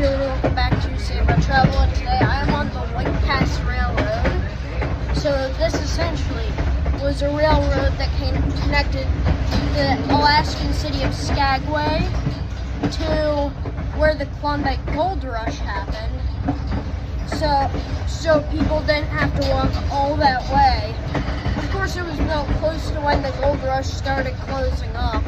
everyone, welcome back to Save Our Travel, and today I am on the White Pass Railroad. So this essentially was a railroad that connected the Alaskan city of Skagway to where the Klondike Gold Rush happened. So people didn't have to walk all that way. Of course, it was built close to when the Gold Rush started closing up.